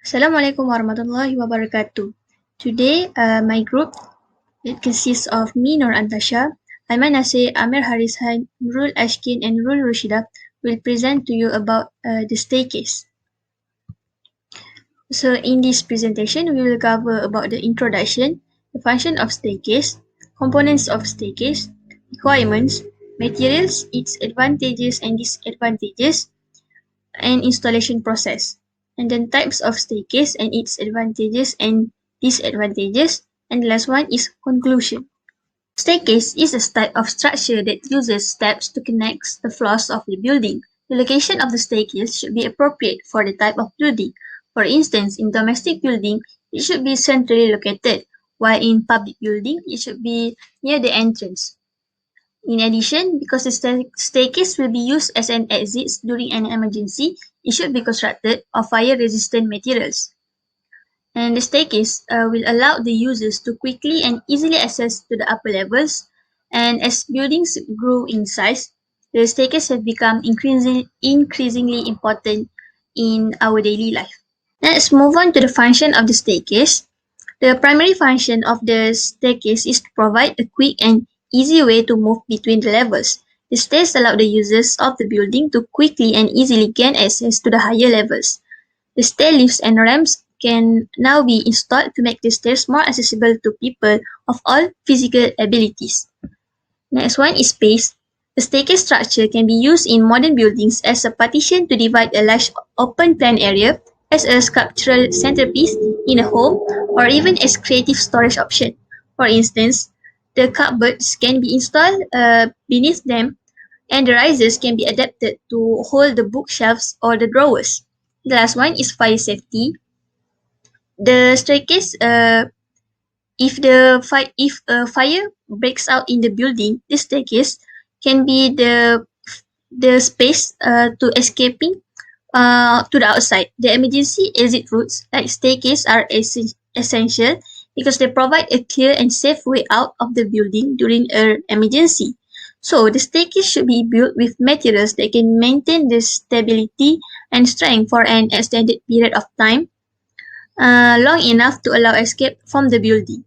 Assalamualaikum warahmatullahi wabarakatuh. Today, my group, it consists of me, Nur Antasha, Aiman Nasir, Amir Harishan, Nurul Ashkin, and Nurul Rushida will present to you about the staircase. So, in this presentation, we will cover about the introduction, the function of staircase, components of staircase, requirements, materials, its advantages and disadvantages, and installation process, and then types of staircase and its advantages and disadvantages, and the last one is conclusion. Staircase is a type of structure that uses steps to connect the floors of the building. The location of the staircase should be appropriate for the type of building. For instance, in domestic building, it should be centrally located, while in public building, it should be near the entrance. In addition, because the staircase will be used as an exit during an emergency, it should be constructed of fire-resistant materials. And the staircase will allow the users to quickly and easily access to the upper levels. And as buildings grow in size, the staircase have become increasingly important in our daily life. Let's move on to the function of the staircase. The primary function of the staircase is to provide a quick and easy way to move between the levels. The stairs allow the users of the building to quickly and easily gain access to the higher levels. The stair lifts and ramps can now be installed to make the stairs more accessible to people of all physical abilities. Next one is space. The staircase structure can be used in modern buildings as a partition to divide a large open plan area, as a sculptural centerpiece in a home, or even as creative storage option. For instance, the cupboards can be installed beneath them, and the risers can be adapted to hold the bookshelves or the drawers. The last one is fire safety. The staircase, if a fire breaks out in the building, the staircase can be the space to escaping to the outside. The emergency exit routes like staircase are essential because they provide a clear and safe way out of the building during an emergency. So the staircase should be built with materials that can maintain the stability and strength for an extended period of time, long enough to allow escape from the building.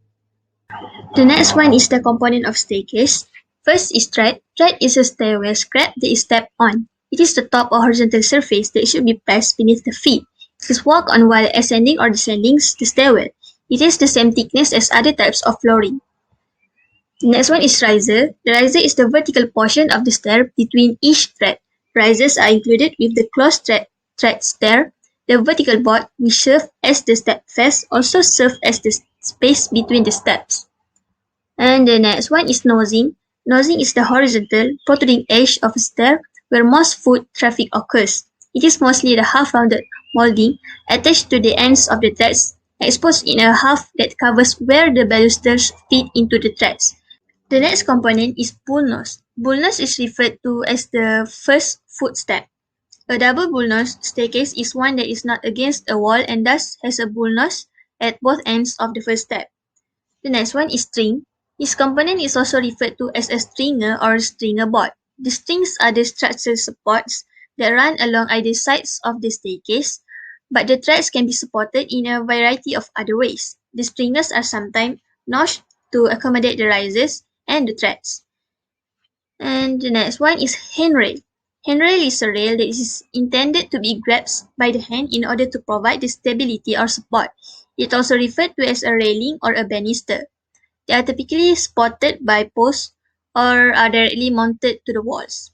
The next one is the component of staircase. First is tread. Tread is a stairwell scrap that is stepped on. It is the top or horizontal surface that should be pressed beneath the feet. It is walked on while ascending or descending the stairwell. It has the same thickness as other types of flooring. The next one is riser. The riser is the vertical portion of the stair between each tread. Risers are included with the closed tread stair. The vertical board, which serves as the step face, also serves as the space between the steps. And the next one is nosing. Nosing is the horizontal, protruding edge of a stair where most foot traffic occurs. It is mostly the half-rounded molding attached to the ends of the treads, exposed in a half that covers where the balusters fit into the treads. The next component is bullnose. Bullnose is referred to as the first footstep. A double bullnose staircase is one that is not against a wall and thus has a bullnose at both ends of the first step. The next one is string. This component is also referred to as a stringer or stringer board. The strings are the structural supports that run along either sides of the staircase, but the threads can be supported in a variety of other ways. The stringers are sometimes notched to accommodate the risers and the threads. And the next one is handrail. Handrail is a rail that is intended to be grasped by the hand in order to provide the stability or support. It is also referred to as a railing or a banister. They are typically supported by posts or are directly mounted to the walls.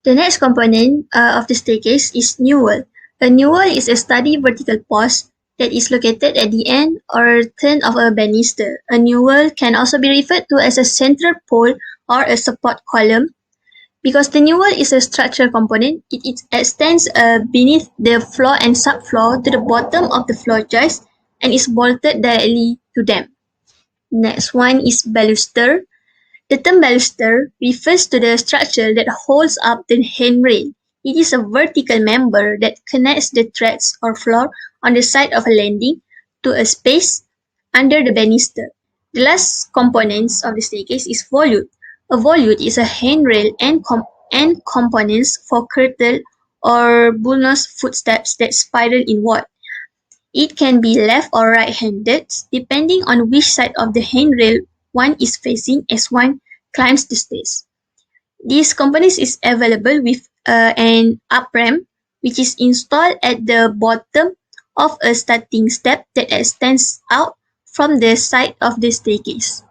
The next component of the staircase is newel. A newel is a sturdy vertical post that is located at the end or turn of a banister. A newel can also be referred to as a central pole or a support column. Because the newel is a structural component, it extends beneath the floor and subfloor to the bottom of the floor joist and is bolted directly to them. Next one is baluster. The term baluster refers to the structure that holds up the handrail. It is a vertical member that connects the treads or floor on the side of a landing to a space under the banister. The last components of the staircase is volute. A volute is a handrail and components for curtain or bullnose footsteps that spiral inward. It can be left or right-handed, depending on which side of the handrail one is facing as one climbs the stairs. This component is available with an up ramp, which is installed at the bottom of a starting step that extends out from the side of the staircase.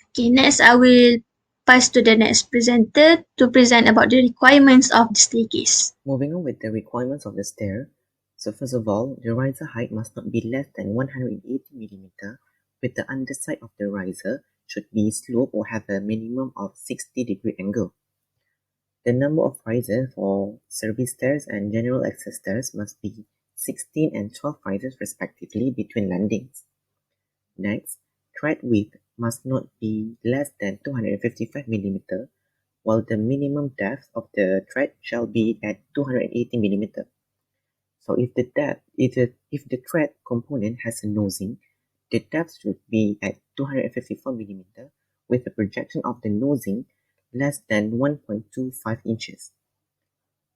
Okay, next I will pass to the next presenter to present about the requirements of the staircase. Moving on with the requirements of the stair. So first of all, the riser height must not be less than 180 mm, with the underside of the riser should be sloped or have a minimum of 60-degree angle. The number of risers for service stairs and general access stairs must be 16 and 12 risers respectively between landings. Next, tread width must not be less than 255 mm, while the minimum depth of the tread shall be at 280 mm. So if the tread component has a nosing, the depth should be at 254 mm with a projection of the nosing less than 1.25 inches.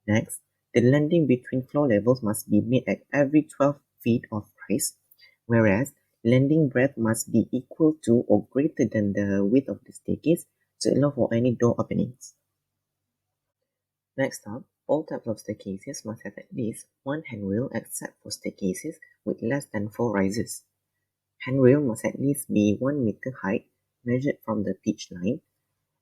Next, the landing between floor levels must be made at every 12 feet of rise, whereas landing breadth must be equal to or greater than the width of the staircase to allow for any door openings. Next up, all types of staircases must have at least one handrail except for staircases with less than 4 rises. Handrail must at least be 1 meter height measured from the pitch line,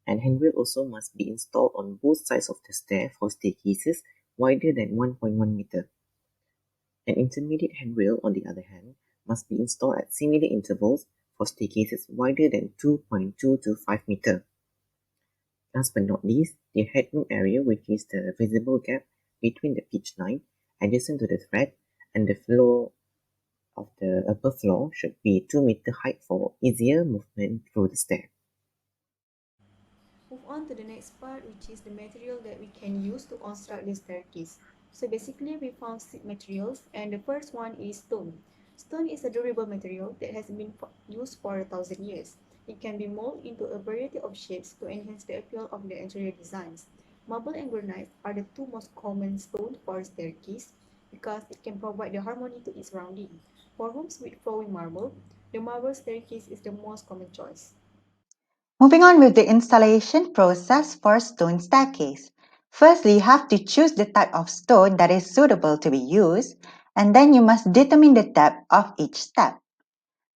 and handrail also must be installed on both sides of the stair for staircases wider than 1.1 meter. An intermediate handrail, on the other hand, must be installed at similar intervals for staircases wider than 2.225 meter. Last but not least, the headroom area, which is the visible gap between the pitch line adjacent to the thread and the floor of the upper floor, should be 2 meter height for easier movement through the stair. Move on to the next part, which is the material that we can use to construct the staircase. So basically we found six materials, and the first one is stone. Stone is a durable material that has been used for 1,000 years. It can be molded into a variety of shapes to enhance the appeal of the interior designs. Marble and granite are the two most common stones for a staircase because it can provide the harmony to its surrounding. For rooms with flowing marble, the marble staircase is the most common choice. Moving on with the installation process for stone staircase. Firstly, you have to choose the type of stone that is suitable to be used, and then you must determine the depth of each step.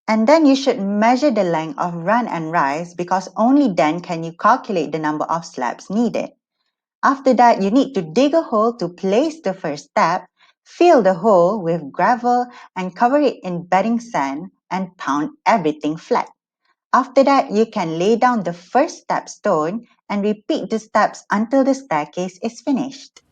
And then you should measure the length of run and rise because only then can you calculate the number of slabs needed. After that, you need to dig a hole to place the first step, fill the hole with gravel and cover it in bedding sand and pound everything flat. After that, you can lay down the first step stone and repeat the steps until the staircase is finished.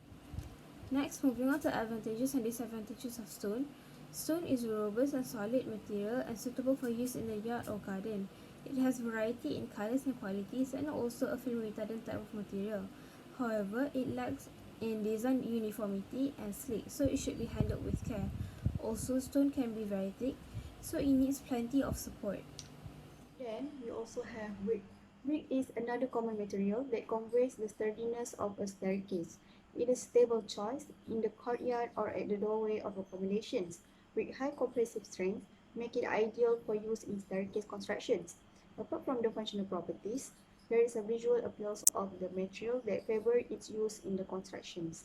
Next, moving on to advantages and disadvantages of stone. Stone is a robust and solid material and suitable for use in the yard or garden. It has variety in colors and qualities and also a flame retardant type of material. However, it lacks in design uniformity and sleek, so it should be handled with care. Also, stone can be very thick, so it needs plenty of support. Then we also have brick. Brick is another common material that conveys the sturdiness of a staircase. It is a stable choice in the courtyard or at the doorway of accommodations. With high compressive strength, make it ideal for use in staircase constructions. Apart from the functional properties, there is a visual appeal of the material that favor its use in the constructions.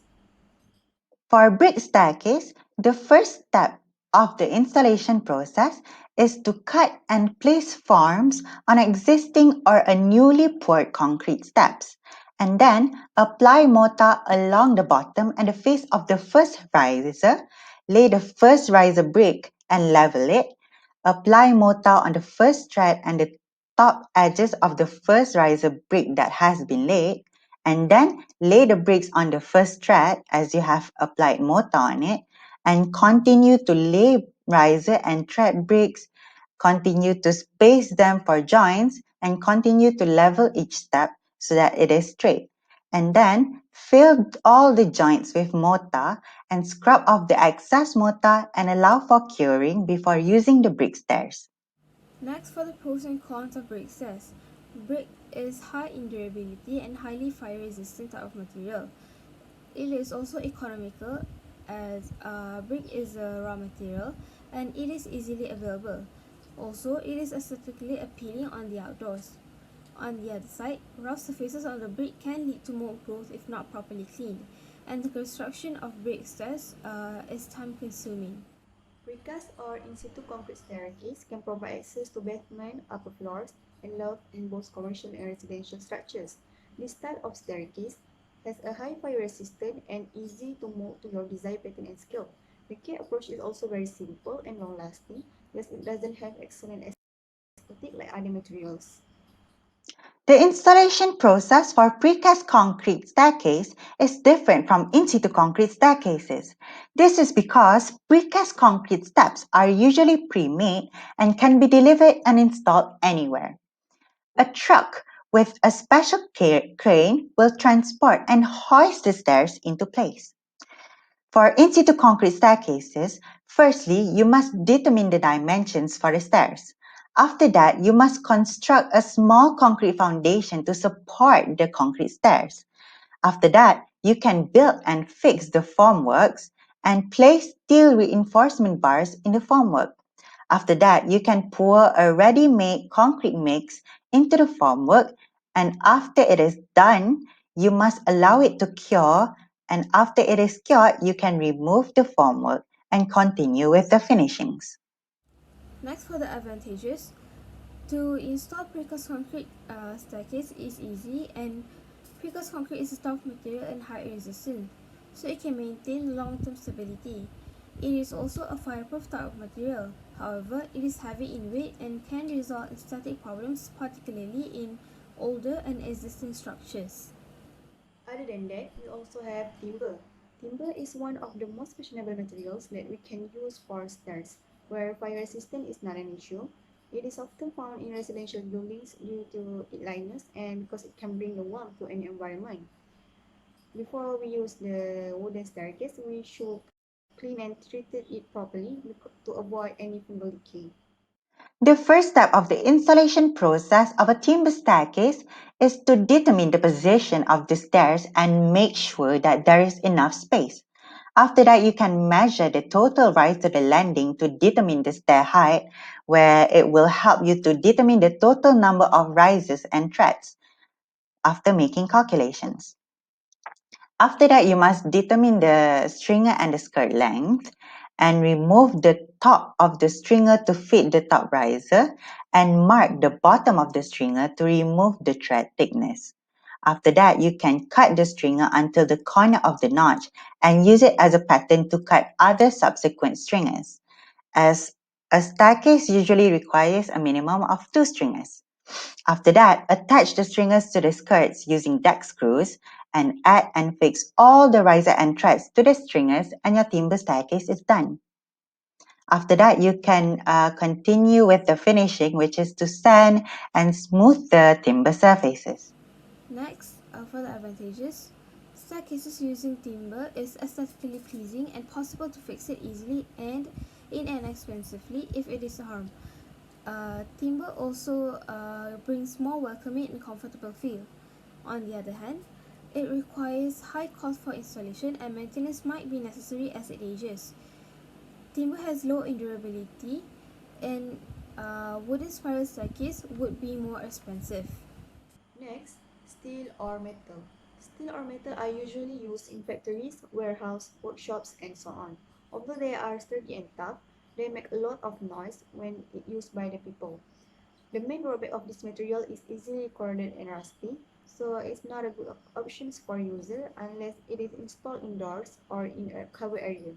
For a brick staircase, the first step of the installation process is to cut and place forms on existing or a newly poured concrete steps, and then apply mortar along the bottom and the face of the first riser, lay the first riser brick and level it, apply mortar on the first tread and the top edges of the first riser brick that has been laid, and then lay the bricks on the first tread as you have applied mortar on it, and continue to lay riser and tread bricks, continue to space them for joints, and continue to level each step so that it is straight. And then fill all the joints with mortar and scrub off the excess mortar and allow for curing before using the brick stairs. Next, for the pros and cons of brick stairs. Brick is high in durability and highly fire resistant type of material. It is also economical as brick is a raw material and it is easily available. Also, it is aesthetically appealing on the outdoors. On the other side, rough surfaces on the brick can lead to mold growth if not properly cleaned, and the construction of brick stairs is time consuming. Precast or in-situ concrete staircase can provide access to basement, upper floors, and loft in both commercial and residential structures. This style of staircase has a high fire resistance and easy to mold to your design pattern and scale. The key approach is also very simple and long-lasting, because it doesn't have excellent aesthetic like other materials. The installation process for precast concrete staircase is different from in-situ concrete staircases. This is because precast concrete steps are usually pre-made and can be delivered and installed anywhere. A truck with a special crane will transport and hoist the stairs into place. For in-situ concrete staircases, firstly, you must determine the dimensions for the stairs. After that, you must construct a small concrete foundation to support the concrete stairs. After that, you can build and fix the formworks and place steel reinforcement bars in the formwork. After that, you can pour a ready-made concrete mix into the formwork, and after it is done, you must allow it to cure, and after it is cured, you can remove the formwork and continue with the finishings. Next, for the advantages, to install precast concrete staircase is easy, and precast concrete is a tough material and high resistance, so it can maintain long-term stability. It is also a fireproof type of material. However, it is heavy in weight and can result in static problems, particularly in older and existing structures. Other than that, we also have timber. Timber is one of the most fashionable materials that we can use for stairs, where fire resistance is not an issue. It is often found in residential buildings due to its lightness and because it can bring the warmth to any environment. Before we use the wooden staircase, we should clean and treat it properly to avoid any fungal decay. The first step of the installation process of a timber staircase is to determine the position of the stairs and make sure that there is enough space. After that, you can measure the total rise to the landing to determine the stair height, where it will help you to determine the total number of rises and treads after making calculations. After that, you must determine the stringer and the skirt length and remove the top of the stringer to fit the top riser and mark the bottom of the stringer to remove the thread thickness. After that, you can cut the stringer until the corner of the notch and use it as a pattern to cut other subsequent stringers, as a staircase usually requires a minimum of 2 stringers. After that, attach the stringers to the skirts using deck screws and add and fix all the riser and threads to the stringers, and your timber staircase is done. After that, you can continue with the finishing, which is to sand and smooth the timber surfaces. Next, for the advantages, staircases using timber is aesthetically pleasing and possible to fix it easily and inexpensively if it is harmed. Timber also brings more welcoming and comfortable feel. On the other hand, it requires high cost for installation and maintenance might be necessary as it ages. Timber has low endurability, and wooden spiral staircase would be more expensive. Next, steel or metal. Steel or metal are usually used in factories, warehouse, workshops, and so on. Although they are sturdy and tough, they make a lot of noise when used by the people. The main drawback of this material is easily corroded and rusty, so it's not a good option for user unless it is installed indoors or in a covered area.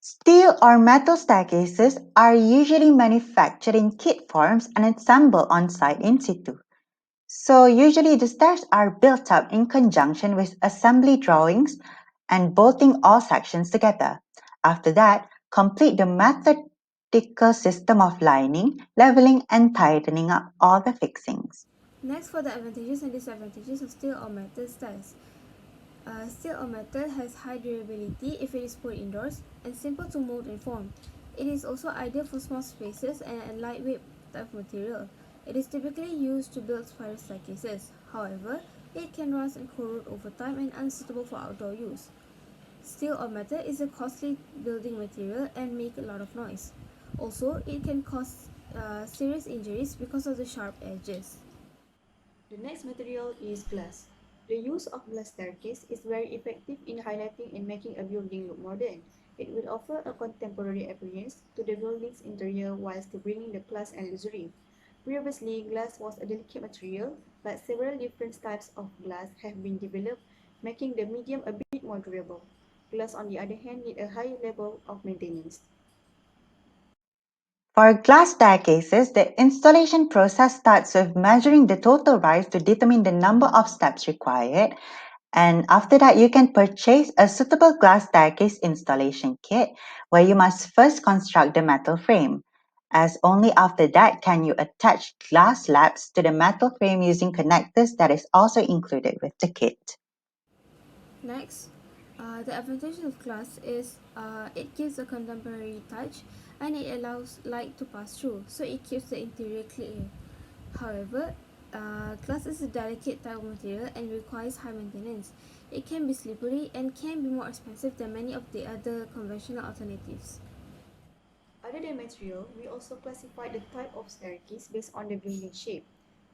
Steel or metal staircases are usually manufactured in kit forms and assembled on site in situ. So usually the stairs are built up in conjunction with assembly drawings and bolting all sections together. After that, complete the methodical system of lining, leveling, and tightening up all the fixings. Next, for the advantages and disadvantages of steel or metal stairs. Steel or metal has high durability if it is put indoors and simple to mold and form. It is also ideal for small spaces and a lightweight type of material. It is typically used to build spiral staircases. However, it can rust and corrode over time and unsuitable for outdoor use. Steel or metal is a costly building material and make a lot of noise. Also, it can cause serious injuries because of the sharp edges. The next material is glass. The use of glass staircase is very effective in highlighting and making a building look modern. It will offer a contemporary appearance to the building's interior while still bringing the class and luxury. Previously, glass was a delicate material, but several different types of glass have been developed, making the medium a bit more durable. Glass, on the other hand, need a high level of maintenance. For glass staircases, the installation process starts with measuring the total rise to determine the number of steps required. And after that, you can purchase a suitable glass staircase installation kit where you must first construct the metal frame, as only after that can you attach glass slabs to the metal frame using connectors that is also included with the kit. Next, the advantage of glass is it gives a contemporary touch and it allows light to pass through, so it keeps the interior clear. However, glass is a delicate type of material and requires high maintenance. It can be slippery and can be more expensive than many of the other conventional alternatives. Other than material, we also classify the type of staircase based on the building shape.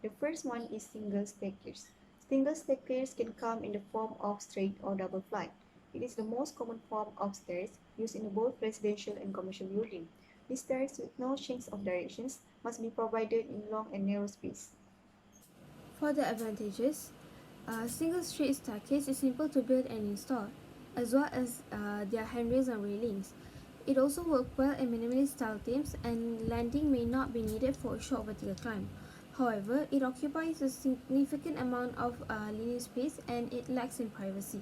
The first one is single staircase. Single staircase can come in the form of straight or double flight. It is the most common form of stairs used in both residential and commercial buildings. These stairs with no change of directions must be provided in long and narrow space. For the advantages, a single straight staircase is simple to build and install, as well as their handrails and railings. It also works well in minimalist style themes, and landing may not be needed for a short vertical climb. However, it occupies a significant amount of linear space and it lacks in privacy.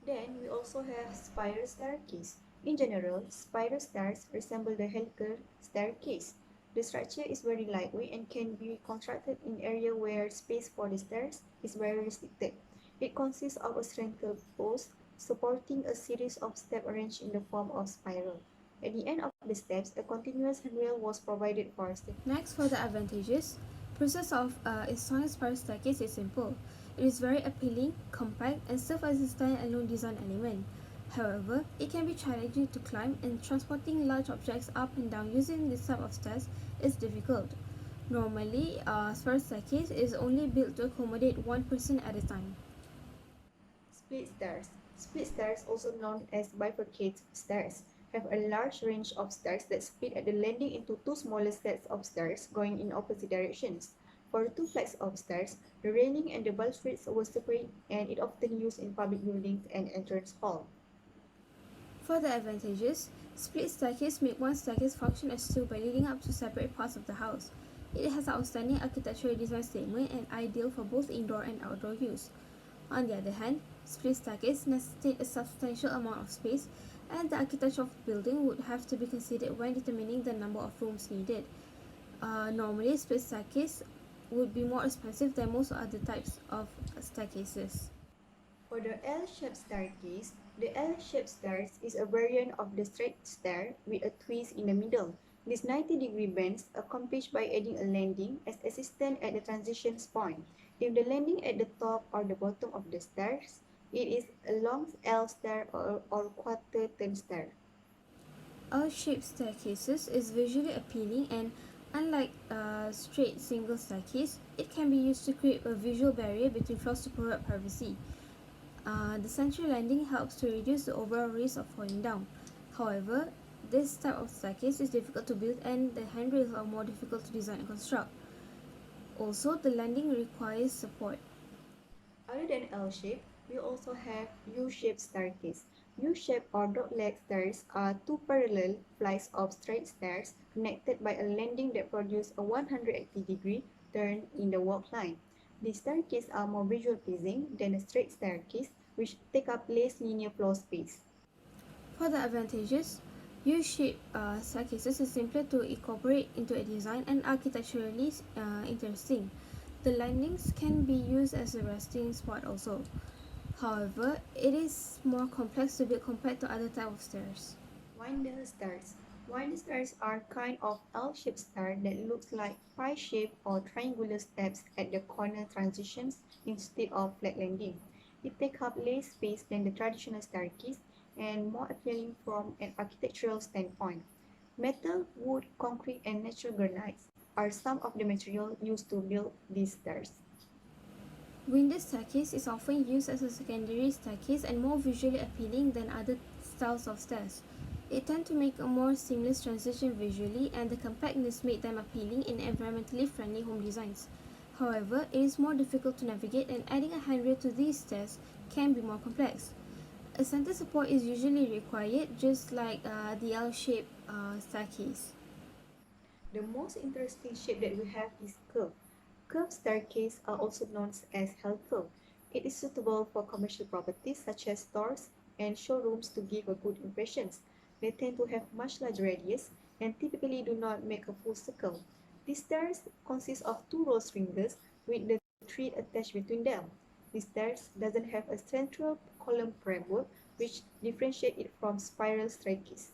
Then we also have spiral staircase. In general, spiral stairs resemble the helical staircase. The structure is very lightweight and can be constructed in area where space for the stairs is very restricted. It consists of a central post supporting a series of steps arranged in the form of spiral. At the end of the steps, a continuous handrail was provided for steps. Next, for the advantages, process of installing spiral staircase is simple. It is very appealing, compact, and serves as a standalone design element. However, it can be challenging to climb, and transporting large objects up and down using this type of stairs is difficult. Normally, a spiral staircase is only built to accommodate one person at a time. Split stairs. Split stairs, also known as bifurcate stairs, have a large range of stairs that split at the landing into two smaller sets of stairs going in opposite directions. For two flights of stairs, the railing and the balustrades were separate and it often used in public buildings and entrance hall. For the advantages, split staircase make one staircase function as two by leading up to separate parts of the house. It has outstanding architectural design statement and ideal for both indoor and outdoor use. On the other hand, split staircase necessitate a substantial amount of space, and the architecture of the building would have to be considered when determining the number of rooms needed. Normally, split staircase would be more expensive than most other types of staircases. For the L-shaped staircase, the L-shaped stairs is a variant of the straight stair with a twist in the middle. This 90-degree bend is accomplished by adding a landing as assistant at the transition point. If the landing at the top or the bottom of the stairs, it is a long L stair or quarter turn stair. L-shaped staircases is visually appealing and unlike a straight single staircase, it can be used to create a visual barrier between floors to provide privacy. The central landing helps to reduce the overall risk of falling down. However, this type of staircase is difficult to build and the handrails are more difficult to design and construct. Also, the landing requires support. Other than L-shape, we also have U-shaped staircase. U-shaped or dog-leg stairs are two parallel flights of straight stairs connected by a landing that produce a 180-degree turn in the walk line. These staircases are more visual pleasing than a straight staircase, which take up less linear floor space. For the advantages, U-shaped staircases is simpler to incorporate into a design and architecturally interesting. The landings can be used as a resting spot also. However, it is more complex to build compared to other types of stairs. Windmill stairs. Windmill stairs are kind of L-shaped stair that looks like pie-shaped or triangular steps at the corner transitions instead of flat landing. It takes up less space than the traditional staircase and more appealing from an architectural standpoint. Metal, wood, concrete, and natural granites are some of the materials used to build these stairs. Winded staircase is often used as a secondary staircase and more visually appealing than other styles of stairs. It tends to make a more seamless transition visually, and the compactness made them appealing in environmentally friendly home designs. However, it is more difficult to navigate, and adding a handrail to these stairs can be more complex. A center support is usually required, just like the L-shaped staircase. The most interesting shape that we have is curve. Curved staircases are also known as hell curve. It is suitable for commercial properties such as stores and showrooms to give a good impression. They tend to have much larger radius and typically do not make a full circle. These stairs consist of two rose fingers with the thread attached between them. This stairs doesn't have a central column framework which differentiates it from spiral staircase.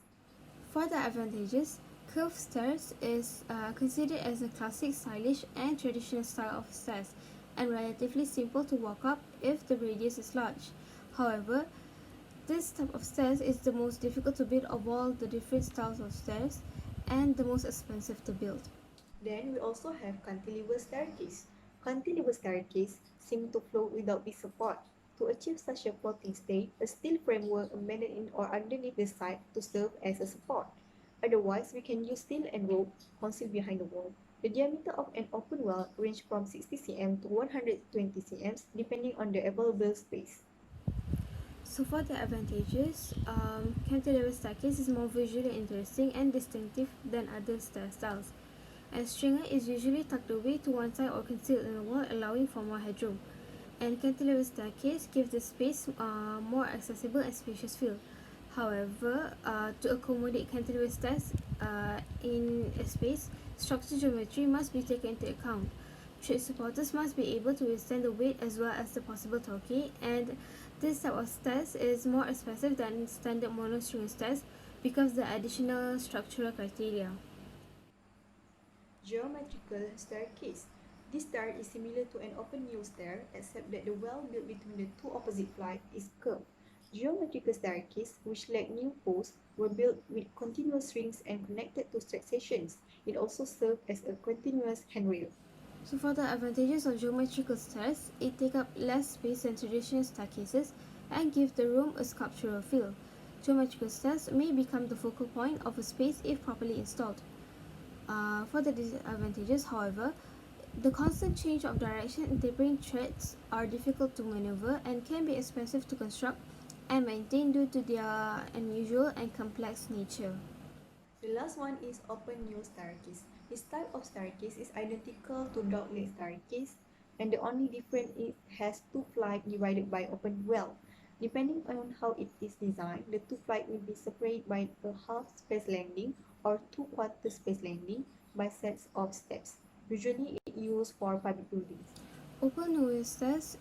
Further advantages, curved stairs is considered as a classic, stylish, and traditional style of stairs, and relatively simple to walk up if the radius is large. However, this type of stairs is the most difficult to build of all the different styles of stairs and the most expensive to build. Then we also have cantilever staircase. Cantilever staircase seem to float without the support. To achieve such a floating state, a steel framework embedded in or underneath the side to serve as a support. Otherwise, we can use steel and rope concealed behind the wall. The diameter of an open well range from 60 cm to 120 cm depending on the available space. So for the advantages, cantilever staircase is more visually interesting and distinctive than other stair styles. And stringer is usually tucked away to one side or concealed in the wall, allowing for more headroom. And cantilever staircase gives the space more accessible and spacious feel. However, to accommodate cantilever stairs in a space, structural geometry must be taken into account. Tread supporters must be able to withstand the weight as well as the possible torque, and this type of stairs is more expensive than standard monostringer stairs because of the additional structural criteria. Geometrical staircase. This stair is similar to an open U stair except that the well built between the two opposite flights is curved. Geometrical staircase, which lack new posts, were built with continuous rings and connected to stair sections. It also served as a continuous handrail. So for the advantages of geometrical stairs, it take up less space than traditional staircases and give the room a sculptural feel. Geometrical stairs may become the focal point of a space if properly installed. For the disadvantages, however, the constant change of direction and tapering threads are difficult to maneuver and can be expensive to construct and maintain due to their unusual and complex nature. The last one is open U staircase. This type of staircase is identical to dogleg staircase and the only difference is it has two flights divided by open well. Depending on how it is designed, the two flights will be separated by a half space landing or two-quarter space landing by sets of steps. Usually it used for public buildings. Open stairs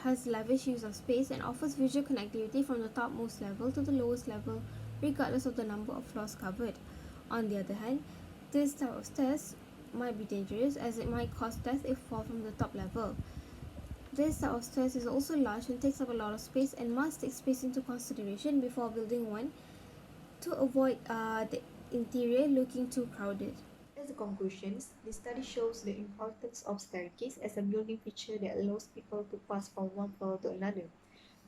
has lavish use of space and offers visual connectivity from the topmost level to the lowest level, regardless of the number of floors covered. On the other hand, this type of stairs might be dangerous as it might cause death if fall from the top level. This type of stairs is also large and takes up a lot of space and must take space into consideration before building one to avoid the interior looking too crowded. As a conclusion, this study shows the importance of staircase as a building feature that allows people to pass from one floor to another.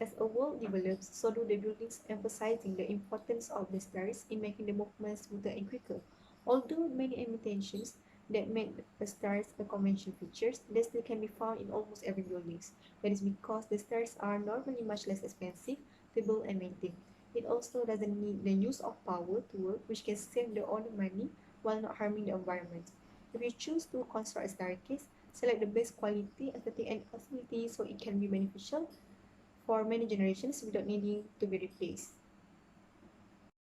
As a world develops, so do the buildings, emphasizing the importance of the stairs in making the movement smoother and quicker. Although many imitations that make the stairs a conventional feature, they still can be found in almost every building. That is because the stairs are normally much less expensive to build and maintain. It also doesn't need the use of power to work, which can save the owner money while not harming the environment. If you choose to construct a staircase, select the best quality, aesthetic, and facility so it can be beneficial for many generations without needing to be replaced.